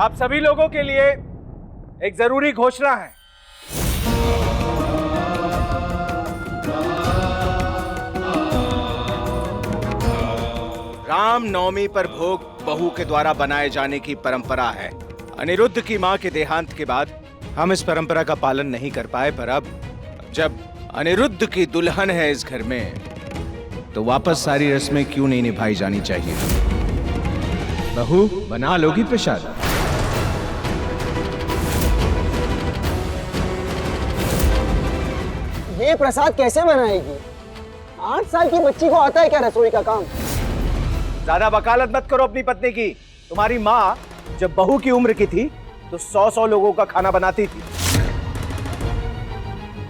आप सभी लोगों के लिए एक जरूरी घोषणा है। राम नवमी पर भोग बहू के द्वारा बनाए जाने की परंपरा है। अनिरुद्ध की मां के देहांत के बाद हम इस परंपरा का पालन नहीं कर पाए, पर अब जब अनिरुद्ध की दुल्हन है इस घर में, तो वापस सारी रस्में क्यों नहीं निभाई जानी चाहिए? बहू, बना लोगी प्रसाद? ये प्रसाद कैसे बनाएगी? 8 साल की बच्ची को आता है क्या रसोई का काम? ज्यादा वकालत मत करो अपनी पत्नी की। तुम्हारी माँ जब बहू की उम्र की थी तो 100 लोगों का खाना बनाती थी।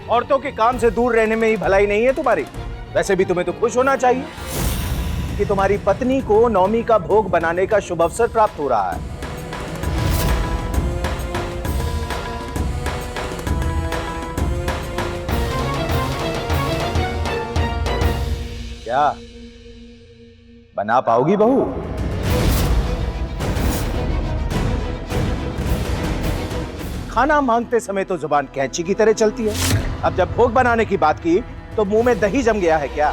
औरतों के काम से दूर रहने में ही भलाई नहीं है तुम्हारी। वैसे भी तुम्हें तो खुश होना चाहिए कि तुम्हारी पत्नी को नवमी का भोग बनाने का शुभ अवसर प्राप्त हो रहा है। क्या बना पाओगी बहू? खाना मांगते समय तो जुबान कैंची की तरह चलती है। अब जब भोग बनाने की बात की तो मुंह में दही जम गया है क्या?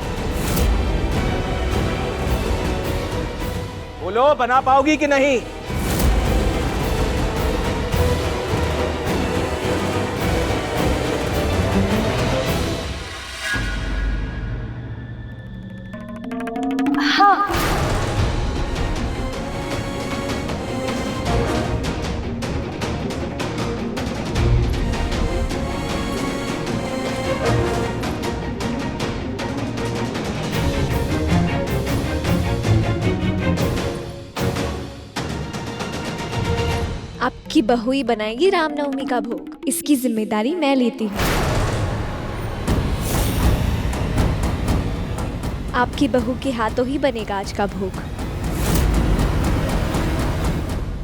बोलो, बना पाओगी कि नहीं? हाँ। आपकी बहू ही बनाएगी रामनवमी का भोग। इसकी जिम्मेदारी मैं लेती हूँ। आपकी बहू के हाथों ही बनेगा आज का भोग।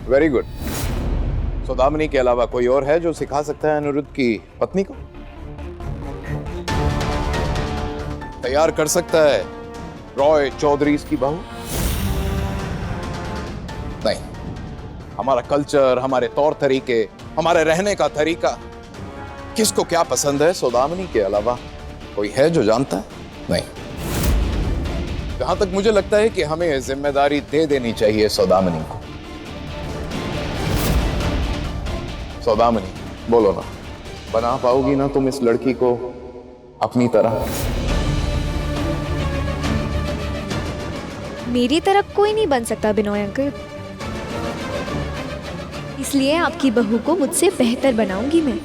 Very good. सौदामिनी के अलावा कोई और है जो सिखा सकता है अनिरुद्ध की पत्नी को? तैयार कर सकता है रॉय चौधरी की बहू? नहीं। हमारा कल्चर, हमारे तौर तरीके, हमारे रहने का तरीका, किसको क्या पसंद है सौदामिनी के अलावा कोई है जो जानता है? नहीं। जहां तक मुझे लगता है कि हमें जिम्मेदारी दे देनी चाहिए सौदामिनी को। सौदामिनी, बोलो ना, बना पाओगी ना तुम इस लड़की को अपनी तरह? मेरी तरफ कोई नहीं बन सकता बिनोय अंकल, इसलिए आपकी बहू को मुझसे बेहतर बनाऊंगी मैं।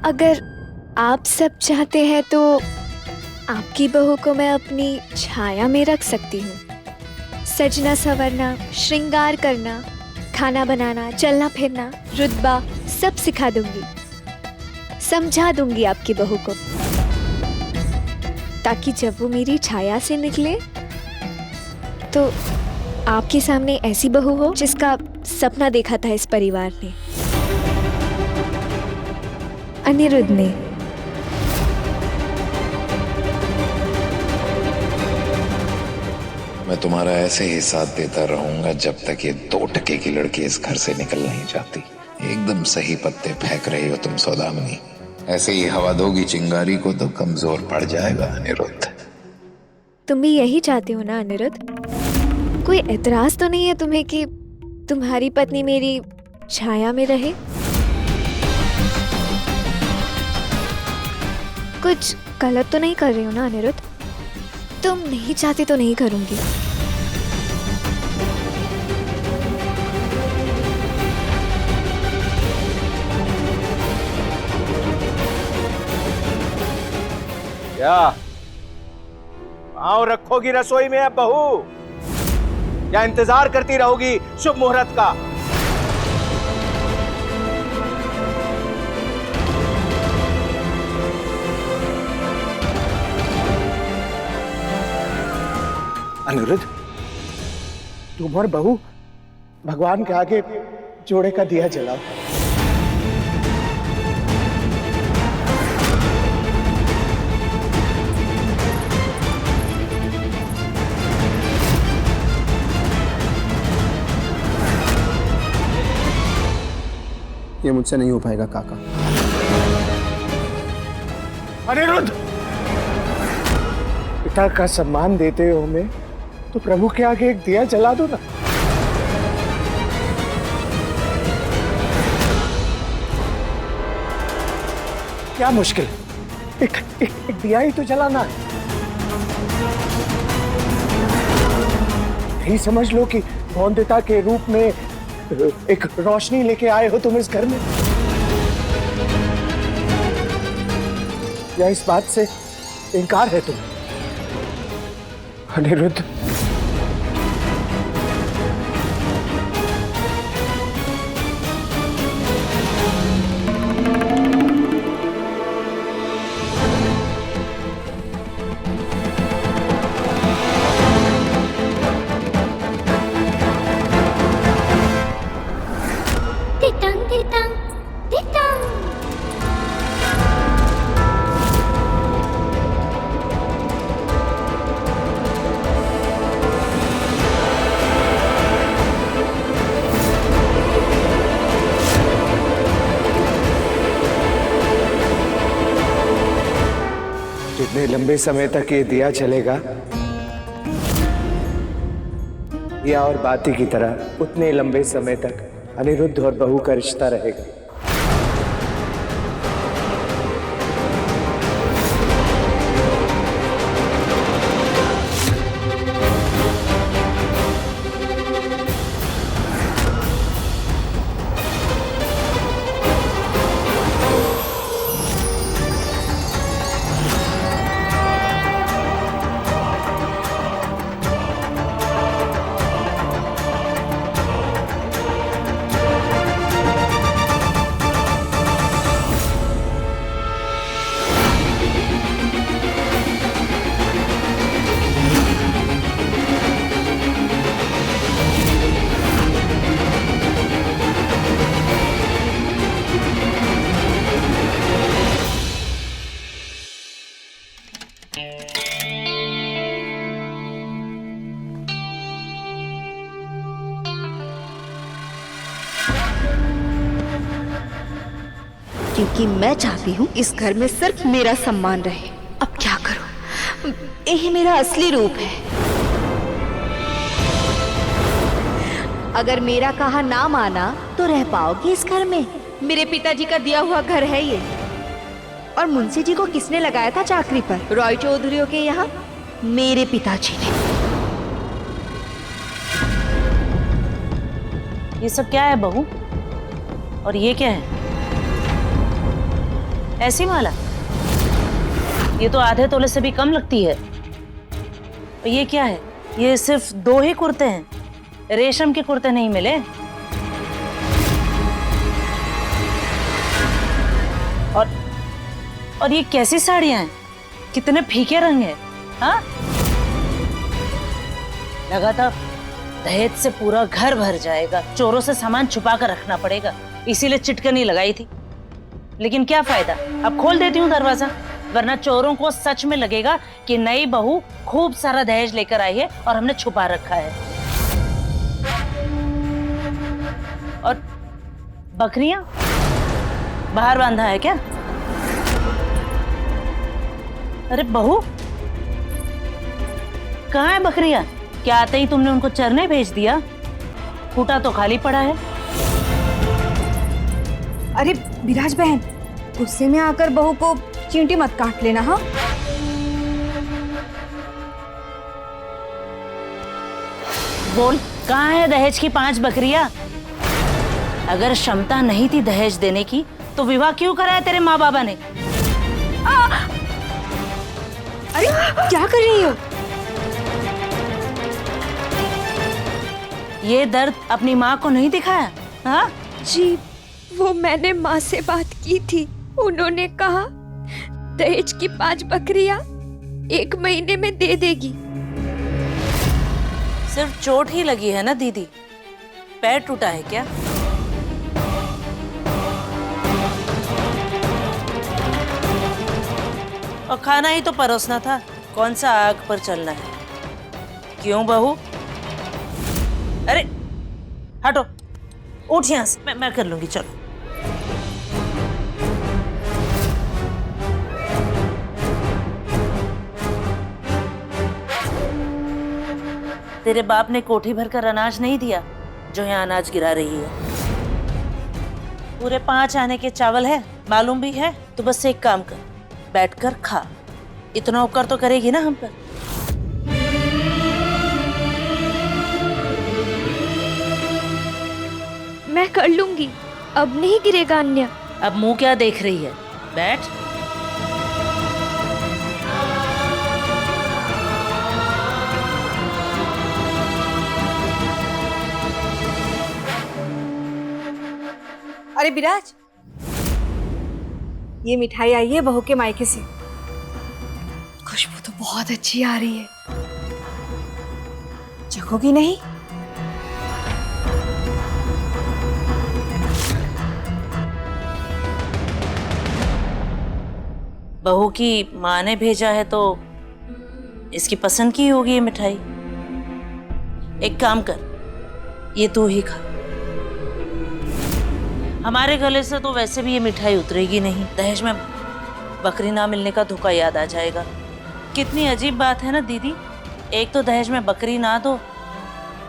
अगर आप सब चाहते हैं तो आपकी बहू को मैं अपनी छाया में रख सकती हूँ। सजना संवरना, श्रृंगार करना, खाना बनाना, चलना फिरना, रुतबा सब सिखा दूंगी, समझा दूंगी आपकी बहू को, ताकि जब वो मेरी छाया से निकले तो आपके सामने ऐसी बहू हो जिसका सपना देखा था इस परिवार ने, अनिरुद्ध ने। मैं तुम्हारा ऐसे ही साथ देता रहूंगा जब तक ये 2 टके की लड़की इस घर से निकल नहीं जाती। एकदम सही पत्ते फेंक रही हो तुम सौदामिनी। ऐसे ही हवा दोगी चिंगारी को तो कमजोर पड़ जाएगा अनिरुद्ध। तुम भी यही चाहते हो ना अनिरुद्ध? कोई एतराज तो नहीं है तुम्हें कि तुम्हारी पत्नी मेरी छाया में रहे? कुछ गलत तो नहीं कर रही हो ना अनिरुद्ध? तुम नहीं चाहते तो नहीं करूंगी। क्या पाँव रखोगी रसोई में अब बहू, या इंतजार करती रहोगी शुभ मुहूर्त का? अनिरुद्ध, तुम और बहू भगवान के आगे जोड़े का दिया जलाओ। ये मुझसे नहीं हो पाएगा काका। अनिरुद्ध, पिता का सम्मान देते हो हमें, तो प्रभु के आगे एक दिया जला दो ना। क्या मुश्किल, एक दिया ही तो जलाना है। यही समझ लो कि मौनता के रूप में एक रोशनी लेके आए हो तुम इस घर में, या इस बात से इनकार है तुम? अनिरुद्ध, जितने लंबे समय तक ये दिया चलेगा, दिया और बाती की तरह, उतने लंबे समय तक अनिरुद्ध और बहू का रिश्ता रहेगा। क्योंकि मैं चाहती हूँ इस घर में सिर्फ मेरा सम्मान रहे। अब क्या करूँ, यही मेरा असली रूप है। अगर मेरा कहा ना माना तो रह पाओगी इस घर में? मेरे पिताजी का दिया हुआ घर है ये। और मुंशी जी को किसने लगाया था चाकरी पर? रॉय चौधरियों के यहाँ मेरे पिताजी ने। ये सब क्या है बहू? और ये क्या है? ऐसी माला? ये तो आधे तोले से भी कम लगती है। और ये क्या है? ये सिर्फ 2 ही कुर्ते हैं, रेशम के कुर्ते नहीं मिले। और ये कैसी साड़ियां हैं? कितने फीके रंग हैं। हाँ, लगातार दहेज से पूरा घर भर जाएगा। चोरों से सामान छुपा कर रखना पड़ेगा, इसीलिए चिटकनी लगाई थी। लेकिन क्या फायदा, अब खोल देती हूँ दरवाजा, वरना चोरों को सच में लगेगा कि नई बहू खूब सारा दहेज लेकर आई है और हमने छुपा रखा है। और बकरियां बाहर बांधा है क्या? अरे बहू, कहाँ है बकरियां? क्या आते ही तुमने उनको चरने भेज दिया? खूटा तो खाली पड़ा है। अरे विराज बहन, गुस्से में आकर बहू को चींटी मत काट लेना। हाँ, बोल, कहाँ है दहेज की 5 बकरियां? अगर क्षमता नहीं थी दहेज देने की तो विवाह क्यों कराया तेरे माँ बाबा ने? अरे क्या कर रही हो? ये दर्द अपनी माँ को नहीं दिखाया? हाँ जी, वो मैंने माँ से बात की थी। उन्होंने कहा दहेज की 5 बकरियां 1 महीने में दे देगी। सिर्फ चोट ही लगी है ना दीदी? पैर टूटा है क्या? और खाना ही तो परोसना था, कौन सा आग पर चलना है? क्यों बहू? अरे हटो, उठ यहाँ से, मैं कर लूंगी, चलो। तेरे बाप ने कोठी भरकर अनाज नहीं दिया जो यहाँ अनाज गिरा रही है। पूरे 5 आने के चावल है, मालूम भी है। तो बस एक काम कर, बैठकर खा। इतना उपकार तो करेगी ना हम पर। मैं कर लूंगी, अब नहीं गिरेगा अन्य। अब मुंह क्या देख रही है, बैठ। अरे विराज, ये मिठाई आई है बहू के मायके से। खुशबू तो बहुत अच्छी आ रही है, चखोगी नहीं? बहू की माँ ने भेजा है तो इसकी पसंद की होगी ये मिठाई। एक काम कर, ये तू ही खा। हमारे गले से तो वैसे भी ये मिठाई उतरेगी नहीं। दहेज में बकरी ना मिलने का धोखा याद आ जाएगा। कितनी अजीब बात है ना दीदी, एक तो दहेज में बकरी ना दो,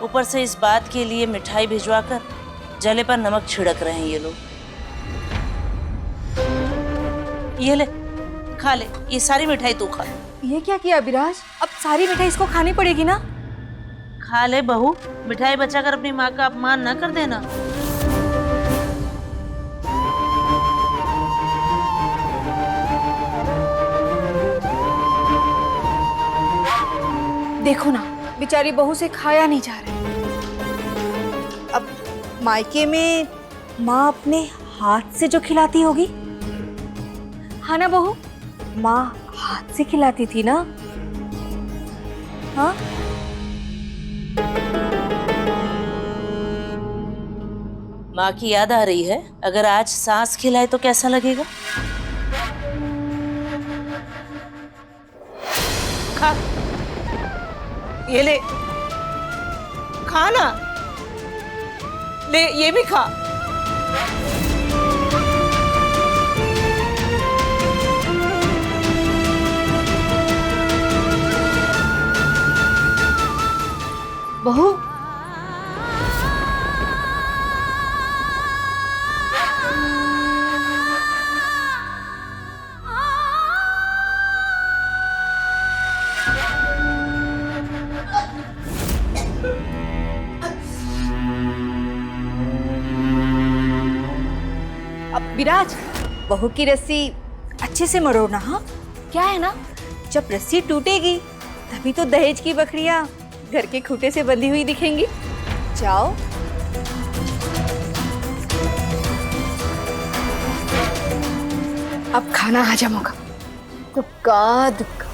ऊपर से इस बात के लिए मिठाई भिजवा कर जले पर नमक छिड़क रहे हैं ये लोग। ये ले, खा ले, ये सारी मिठाई तू खा। ये क्या किया विराज? अब सारी मिठाई इसको खानी पड़ेगी ना? खा ले बहू, मिठाई बचाकर अपनी माँ का अपमान न कर देना। देखो ना, बेचारी बहू से खाया नहीं जा रहा है। अब मायके में माँ अपने हाथ से जो खिलाती होगी, हाँ ना बहू? माँ हाथ से खिलाती थी ना? हाँ? माँ की याद आ रही है? अगर आज सास खिलाए तो कैसा लगेगा? खा, ये ले, खा ना, ले ये भी खा। बहू, अब विराज, बहू की रस्सी अच्छे से मरोड़ना। हाँ, क्या है ना, जब रस्सी टूटेगी तभी तो दहेज की बकरियां घर के खूंटे से बंधी हुई दिखेंगी। जाओ। अब खाना हजम होगा। दुक्का दुक्का।